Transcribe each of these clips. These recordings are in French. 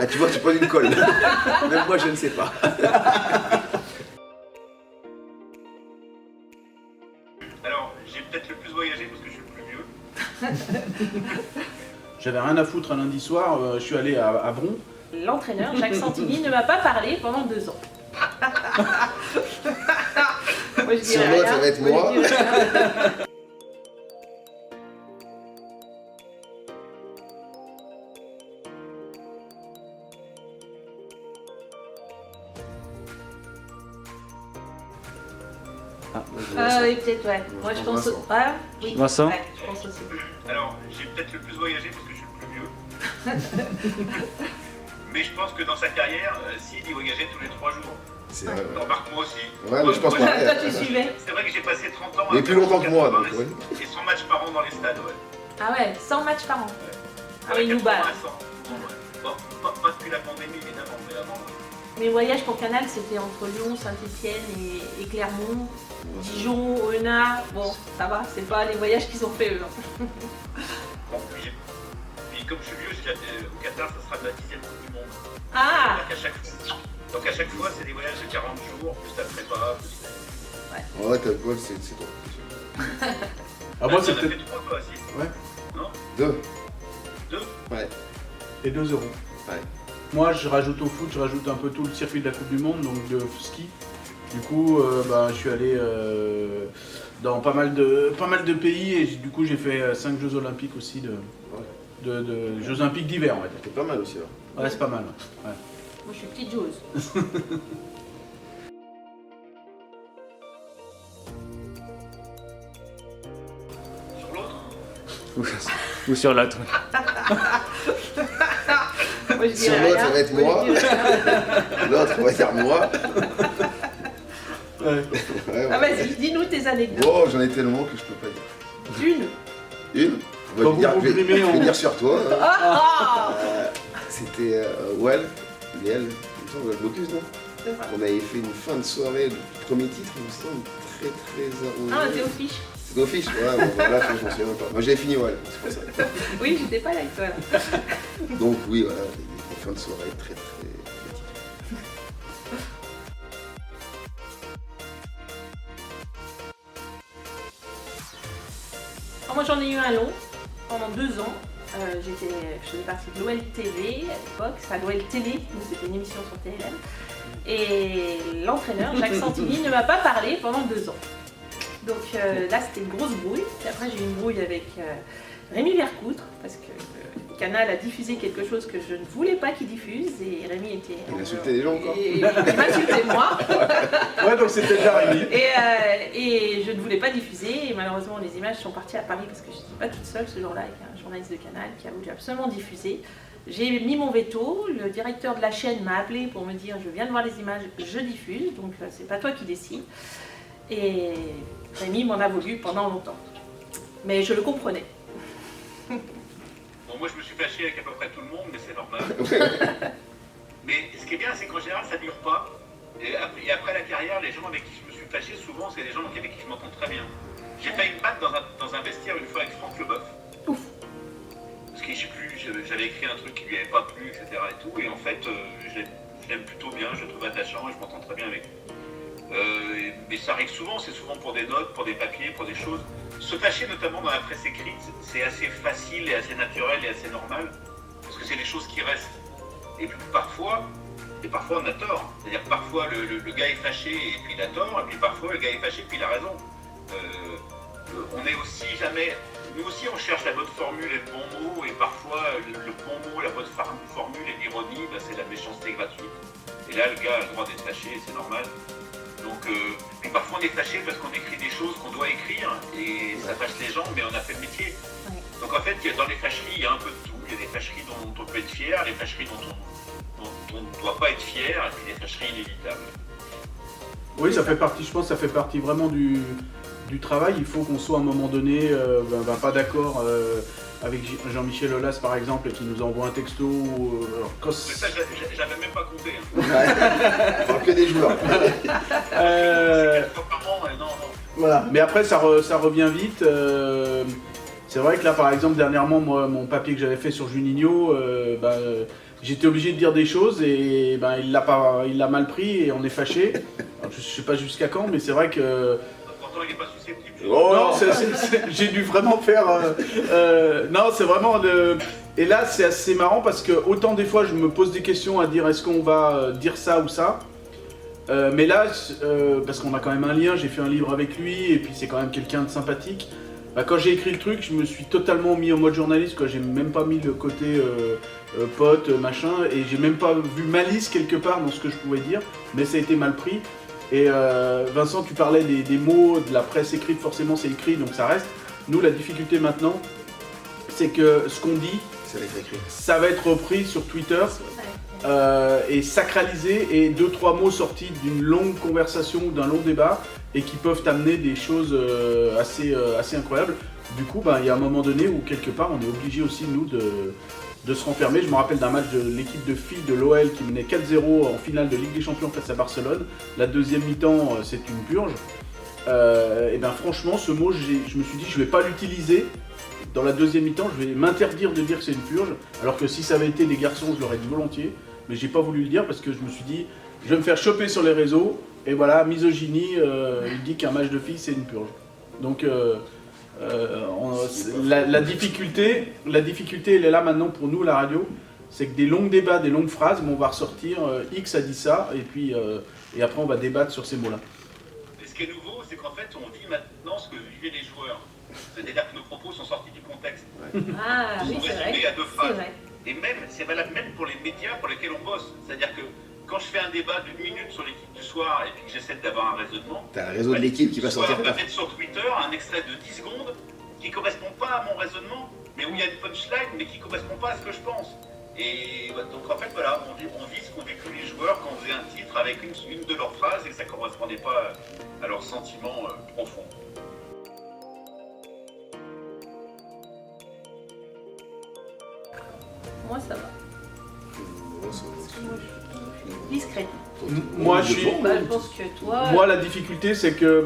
Ah, tu vois, tu prends une colle. Même moi, je ne sais pas. Alors, j'ai peut-être le plus voyagé parce que je suis le plus vieux. J'avais rien à foutre un lundi soir, je suis allé à Bron. L'entraîneur, Jacques Santini, ne m'a pas parlé pendant 2 ans. Moi, je Sur dirais l'autre, rien. ça va être moi. Je dirais rien. Oui, peut-être, ouais. Moi, je pense. Vincent. Ouais, oui. Vincent. Ouais, je pense aussi. Alors, j'ai peut-être le plus voyagé parce que je suis le plus vieux. Mais je pense que dans sa carrière, Sid il voyageait tous les 3 jours. C'est vrai. Remarque moi aussi. Ouais, mais je pense Moi, pas. Toi, tu suivais. C'est vrai que j'ai passé 30 ans Mais plus longtemps que moi, donc, et ouais. 100 matchs par an dans les stades, ouais. Ah ouais, 100 matchs par an. Ah oui, 80 nous bat. à 100. Bon, pas depuis la pandémie, évidemment, mais avant. Mes voyages pour Canal, c'était entre Lyon, Saint-Etienne et Clermont, Dijon, Aubenas. Bon, ça va, c'est pas les voyages qu'ils ont fait eux. Bon, puis comme je suis vieux, au Qatar, ça sera de la 10e Coupe du Monde. Ah Donc à chaque fois, c'est des voyages de 40 jours, plus la prépa, plus... Ouais, t'as le bol, c'est toi. Ah, moi, t'en as c'était. fait 3 toi aussi. Ouais. Non 2. 2 Ouais. Et 2 euros. Ouais. Moi, je rajoute au foot, je rajoute un peu tout le circuit de la Coupe du Monde, donc de ski. Du coup, je suis allé dans pas mal de pays et du coup, j'ai fait 5 Jeux Olympiques aussi de Jeux Olympiques d'hiver, on va dire. C'est pas mal aussi, là. Ouais, c'est pas mal. Ouais. Moi, je suis petite joueuse. Sur l'autre Ou sur l'autre. Moi, je Sur dirais l'autre, rien. ça va être Moi, moi. je dirais rien. L'autre, on va dire moi. Ouais. Ouais, Ah, ouais. vas-y, dis-nous tes anecdotes. Oh, j'en ai tellement que je peux pas dire. Une. On Quand va dire, vous je vais comprimez, on- dire sur toi. Hein. Ah C'était Well, Léal, Well Bocuse, non? On avait fait une fin de soirée, le premier titre, il me semble, très Ah, arrosé. t'es au fiche. C'était au fiche, ouais, bon, voilà, je m'en souviens même pas. Moi j'avais fini Well, c'est pour ça. Oui, j'étais pas là avec toi là. Donc oui, voilà, une fin de soirée très médiatique. Alors, moi, j'en ai eu un long pendant 2 ans. Je faisais partie de l'OL TV à l'époque, enfin l'OL Télé, donc c'était une émission sur TLM. Et l'entraîneur, Jacques Santini, ne m'a pas parlé pendant 2 ans. Donc là, c'était une grosse brouille. Puis après, j'ai eu une brouille avec Rémi Vercoutre, parce que Canal a diffusé quelque chose que je ne voulais pas qu'il diffuse, et Rémi était... Il insultait les gens encore. Et il m'insultait moi. Ouais, donc c'était déjà Rémi. Et je ne voulais pas diffuser, et malheureusement les images sont parties à Paris parce que je n'étais pas toute seule ce jour-là avec un journaliste de Canal qui a voulu absolument diffuser. J'ai mis mon veto, le directeur de la chaîne m'a appelé pour me dire je viens de voir les images, je diffuse, donc c'est pas toi qui décide. Et Rémi m'en a voulu pendant longtemps. Mais je le comprenais. Bon, moi je me suis fâché avec à peu près tout le monde, mais c'est normal. Mais ce qui est bien, c'est qu'en général, ça dure pas. Et après la carrière, les gens avec qui je me suis fâché, souvent, c'est des gens avec qui je m'entends très bien. J'ai failli me battre dans un vestiaire une fois avec Franck Leboeuf. Ouf. Parce que je sais plus, j'avais écrit un truc qui lui avait pas plu, etc. et tout. Et en fait, je l'aime plutôt bien, je le trouve attachant et je m'entends très bien avec lui. Mais ça arrive souvent, c'est souvent pour des notes, pour des papiers, pour des choses. Se fâcher, notamment dans la presse écrite, c'est assez facile et assez naturel et assez normal, parce que c'est les choses qui restent. Et puis parfois on a tort. C'est-à-dire que parfois le gars est fâché et puis il a tort, et puis parfois le gars est fâché et puis il a raison. On est aussi jamais... Nous aussi on cherche la bonne formule et le bon mot, et parfois le bon mot, la bonne formule et l'ironie, c'est la méchanceté gratuite. Et là le gars a le droit d'être fâché et c'est normal. Donc, puis parfois on est fâché parce qu'on écrit des choses qu'on doit écrire et ça fâche les gens, mais on a fait le métier. Ouais. Donc en fait, dans les fâcheries, il y a un peu de tout. Il y a des fâcheries dont on peut être fier, des fâcheries dont on ne doit pas être fier, et puis des fâcheries inévitables. Oui, ça fait partie, je pense que ça fait partie vraiment du travail. Il faut qu'on soit à un moment donné pas d'accord avec Jean-Michel Aulas par exemple et qui nous envoie un texto. Mais ça, j'avais même pas compté. Hein. Ouais. On parle que des joueurs. C'est 4 fois par an, non. Voilà. Mais après ça revient vite. C'est vrai que là, par exemple, dernièrement, moi, mon papier que j'avais fait sur Juninho, j'étais obligé de dire des choses et il l'a mal pris et on est fâché. Alors, je sais pas jusqu'à quand, mais c'est vrai que... Pourtant, il n'est pas susceptible. Oh non, j'ai dû vraiment faire... non, c'est vraiment... Et là, c'est assez marrant parce que autant des fois, je me pose des questions à dire est-ce qu'on va dire ça ou ça. Mais là, parce qu'on a quand même un lien, j'ai fait un livre avec lui et puis c'est quand même quelqu'un de sympathique. Quand j'ai écrit le truc, je me suis totalement mis en mode journaliste, quoi. J'ai même pas mis le côté pote, machin, et j'ai même pas vu malice quelque part dans ce que je pouvais dire, mais ça a été mal pris. Et Vincent, tu parlais des mots, de la presse écrite, forcément c'est écrit, donc ça reste. Nous, la difficulté maintenant, c'est que ce qu'on dit, ça va être repris sur Twitter et sacralisé, et 2-3 mots sortis d'une longue conversation ou d'un long débat, et qui peuvent amener des choses assez incroyables. Du coup, il y a un moment donné où quelque part on est obligé aussi nous de se renfermer. Je me rappelle d'un match de l'équipe de filles de l'OL qui menait 4-0 en finale de Ligue des Champions face à Barcelone. La deuxième mi-temps, c'est une purge. Et franchement, ce mot, je me suis dit, je vais pas l'utiliser. Dans la deuxième mi-temps, je vais m'interdire de dire que c'est une purge. Alors que si ça avait été des garçons, je l'aurais dit volontiers. Mais j'ai pas voulu le dire parce que je me suis dit, je vais me faire choper sur les réseaux. Et voilà, misogynie, il dit qu'un match de filles, c'est une purge. Donc, la difficulté, elle est là maintenant pour nous, la radio. C'est que des longs débats, des longues phrases, on va ressortir, X a dit ça, et puis et après on va débattre sur ces mots-là. Et ce qui est nouveau, c'est qu'en fait, on vit maintenant ce que vivaient les joueurs. C'est-à-dire que nos propos sont sortis du contexte. Ah, Ils oui, sont c'est vrai. résumés à 2 phrases. Vrai. Et même, c'est valable même pour les médias pour lesquels on bosse. C'est-à-dire que quand je fais un débat d'1 minute sur l'équipe du soir et puis que j'essaie d'avoir un raisonnement, t'as le réseau de l'équipe qui va sortir. Je vais mettre sur Twitter un extrait de 10 secondes qui correspond pas à mon raisonnement, mais où il y a une punchline, mais qui correspond pas à ce que je pense. Et donc en fait, voilà, on vit ce qu'ont vécu les joueurs quand on faisait un titre avec une de leurs phrases et que ça ne correspondait pas à leurs sentiments profonds. Moi, ça va. Discrète. Moi, je pense que toi... Moi, la difficulté, c'est que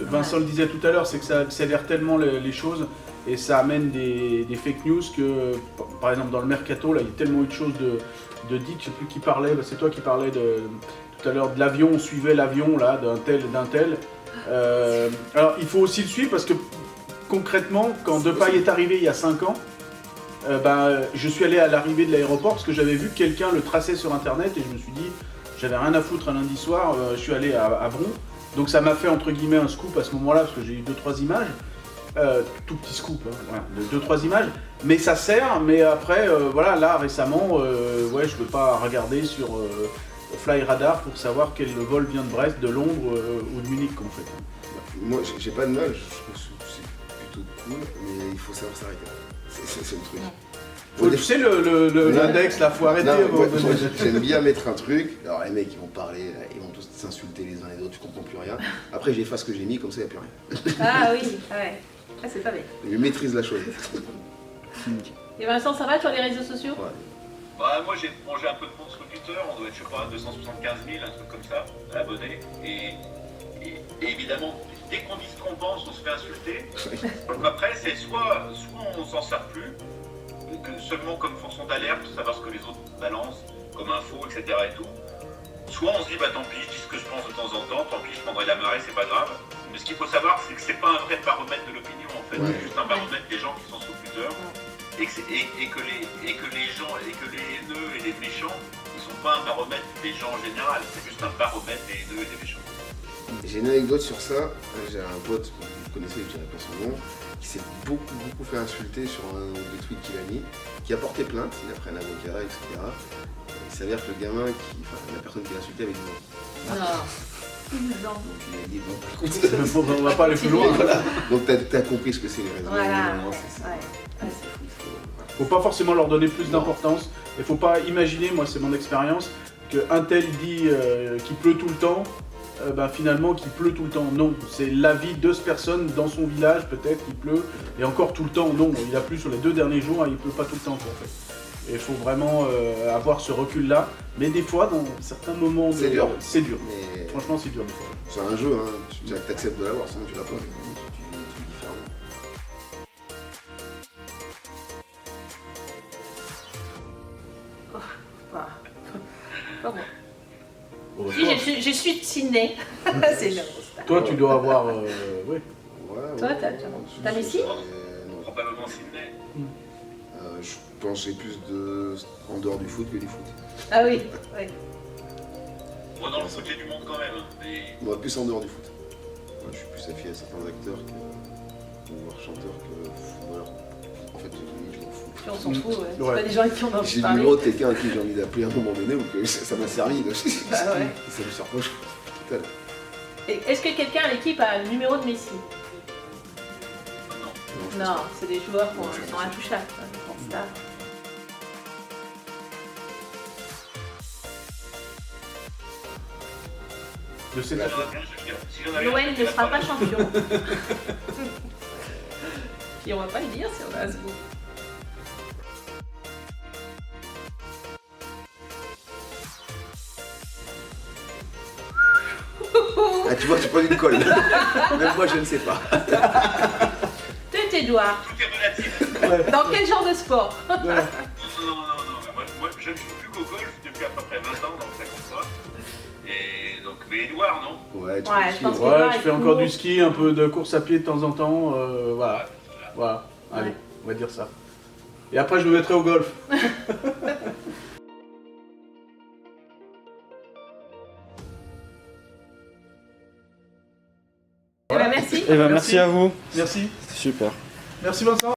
Vincent le disait tout à l'heure, c'est que ça accélère tellement les choses et ça amène des fake news que, par exemple, dans le mercato, là, il y a tellement eu de choses de dites. Je sais plus qui parlait. C'est toi qui parlais tout à l'heure de l'avion. On suivait l'avion là d'un tel. Alors, il faut aussi le suivre parce que concrètement, quand Depay est arrivé il y a 5 ans. Je suis allé à l'arrivée de l'aéroport parce que j'avais vu que quelqu'un le traçait sur internet et je me suis dit j'avais rien à foutre un lundi soir, je suis allé à Bron, donc ça m'a fait entre guillemets un scoop à ce moment-là parce que j'ai eu 2-3 images, tout petit scoop, hein, voilà, 2-3 images, mais ça sert, mais après voilà, là récemment je peux pas regarder sur Fly Radar pour savoir quel vol vient de Brest, de Londres ou de Munich en fait. Moi j'ai pas de mal, je trouve que c'est plutôt cool, mais il faut savoir s'arrêter. C'est le truc. Tu sais, l'index, là, faut arrêter. J'aime bien mettre un truc. Alors, les mecs, ils vont parler, ils vont tous s'insulter les uns les autres, tu comprends plus rien. Après, j'efface ce que j'ai mis, comme ça, il n'y a plus rien. Ah oui, ouais. Ah, c'est pas bête. Je maîtrise la chose. Et Vincent, ça va sur les réseaux sociaux? Ouais. Moi, j'ai un peu de monde sur Twitter, on doit être, je sais pas, 275 000, un truc comme ça, abonnés. Et évidemment, dès qu'on dit ce qu'on pense, on se fait insulter. Donc après, c'est soit on s'en sert plus, seulement comme fonction d'alerte, savoir ce que les autres balancent, comme info, etc. et tout. Soit on se dit, tant pis, je dis ce que je pense de temps en temps, tant pis, je prendrai la marée, c'est pas grave. Mais ce qu'il faut savoir, c'est que c'est pas un vrai baromètre de l'opinion, en fait. C'est juste un baromètre des gens qui sont sur Twitter. Et que les gens, et que les haineux et les méchants, ils sont pas un baromètre des gens en général. C'est juste un baromètre des haineux et des méchants. J'ai une anecdote sur ça. J'ai un pote, vous connaissez, je dirais pas son nom, qui s'est beaucoup fait insulter sur un des tweets qu'il a mis, qui a porté plainte, il a pris un avocat, etc. Il s'avère que le gamin, la personne qui l'a insulté avait dit non. Non. Donc il a dit bon, on va pas aller plus loin. Voilà. Donc t'as compris ce que c'est les réseaux. Voilà. Faut pas forcément leur donner plus d'importance. Et faut pas imaginer, moi c'est mon expérience, qu'un tel dit qu'il pleut tout le temps. Finalement qu'il pleut tout le temps. Non, c'est l'avis de cette personne dans son village, peut-être qu'il pleut, et encore tout le temps, non, il a plu sur les 2 derniers jours, il pleut pas tout le temps en fait. Et il faut vraiment avoir ce recul-là, mais des fois, dans certains moments, c'est dur. C'est dur. Mais... Franchement, c'est dur des fois. C'est un jeu, hein. Tu acceptes de l'avoir, sinon tu l'as pas. Tu vis différemment. Pas moi. Bon, Si, je suis de Sydney. C'est une grosse star. toi, tu dois avoir. Oui. Ouais, Toi, ouais. t'as Messi Non. Probablement Sydney. Je pense que j'ai plus en dehors du foot que du foot. Ah oui, ouais. Moi, dans le foot, j'ai du monde quand même. Mais... Moi, plus en dehors du foot. Moi, je suis plus affilié à certains acteurs ou chanteurs que footballeurs. En fait, je m'en fous. Puis on s'en fout, ouais. C'est Ouais. pas des gens avec qui on a envie J'ai de le parler. numéro de quelqu'un à qui j'ai envie d'appeler à un moment donné ou que ça m'a servi. Donc, Bah ouais. ça me surprend. Total. Et est-ce que quelqu'un à l'équipe a le numéro de Messi? Non. Non, c'est des joueurs qui Non, je sont pense intouchables, quoi, des grandes stars. De cette Si j'en avais un, L'OL je ne sera pas dirais champion. Puis on va pas le dire si on a Hasbro. Ah, tu vois, tu prends une colle. Même moi, je ne sais pas. Tout Edouard. Tout est relatif. Dans quel genre de sport? Non. Moi, je ne joue plus qu'au golf depuis à peu près 20 ans, donc ça compte pas. Et donc, mais Edouard, non. Ouais, tu Ouais, peux je pense suivre. que- Ouais, je fais encore du ski, un peu de course à pied de temps en temps. Voilà. Voilà. Allez, Ouais. on va dire ça. Et après, je me mettrai au golf. Eh ben, merci. Eh ben, merci à vous. Merci. Super. Merci Vincent.